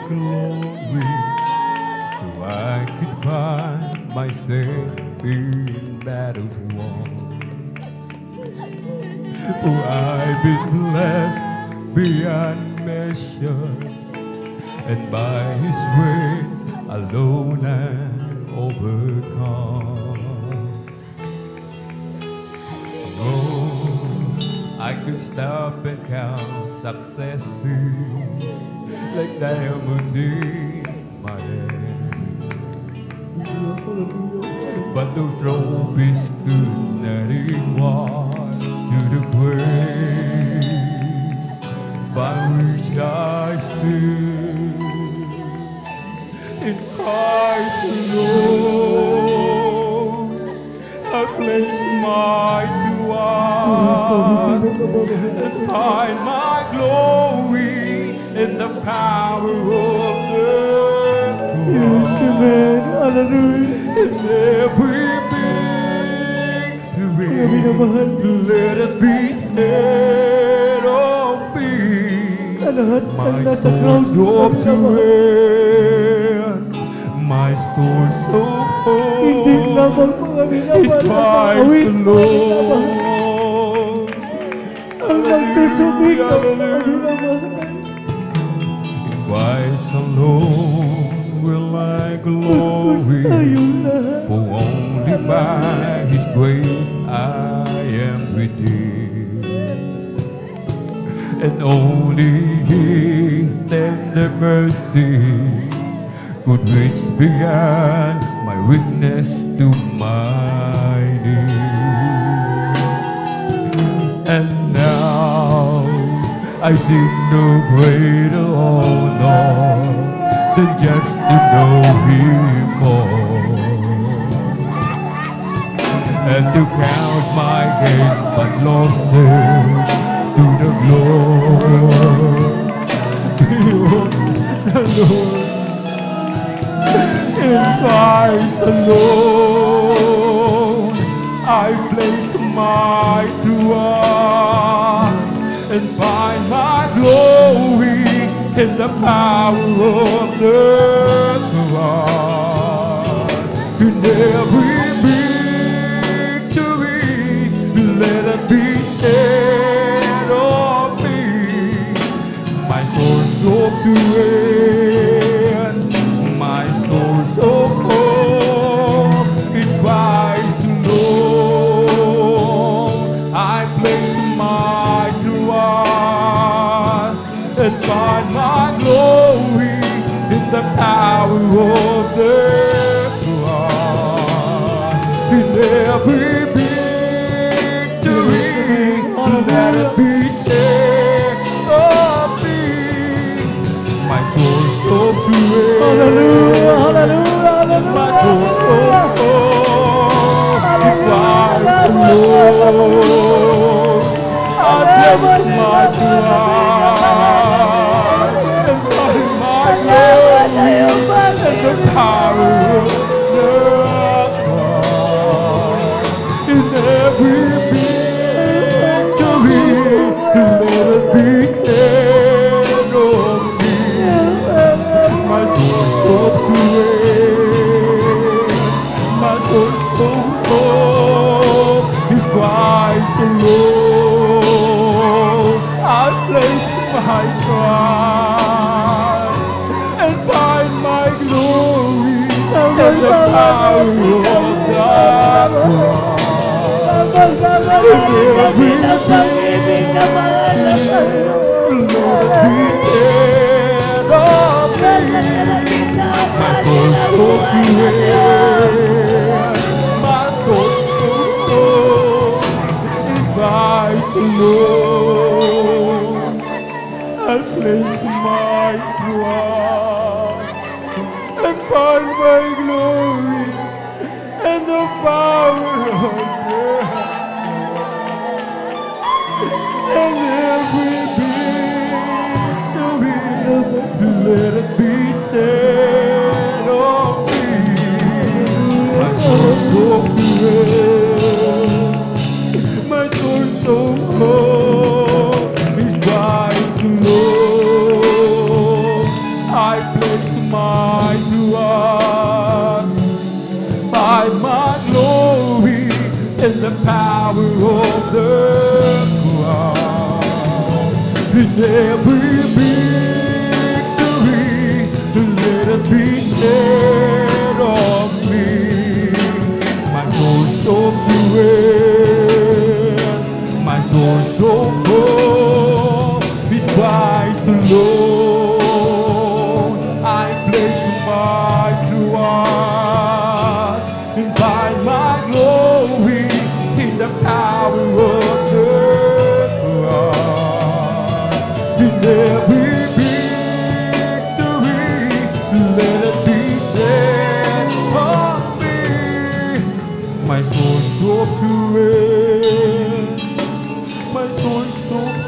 glory, so I could find myself in battles won. For I've been blessed beyond measure, and by His strength alone I overcome. Oh, I could stop and count successes like diamonds in my hand, but those trophies could not equal to the grace by which I stood in Christ alone. I place my trust and find my glory in the power of the cross. In every victory, let it be said of me, my soul's hope to end, my soul's hope is Christ alone. In Christ alone will I glory, for only by His grace I am redeemed, and only His tender mercy could reach beyond my weakness to my need. And now I seek no greater honor than just to know Him more, and to count my gains but losses to the glory of the Lord. In Christ alone I place my trust and find my glory in the power of the cross. In every victory, let it be said of me, my soul's hope to end, my soul's hope in Christ alone. I place my trust and find my glory in the power of the cross. In every victory, let it be said of me, my soul's hope to end. Hallelujah, hallelujah, My soul's hope in Christ alone. I place my trust and find my glory in the power of the cross. In every victory, let it be said of me, my soul's hope to end, my soul's hope is Christ alone. I place my trust and find my glory in the power of the cross. In every victory, Lord, be said of me, my soul's hope to end, my soul's hope is Christ alone. I place my trust and find my glory and the power of death. And every victory, let it be said of me, my soul's hope to end, my soul's hope is Christ alone. I so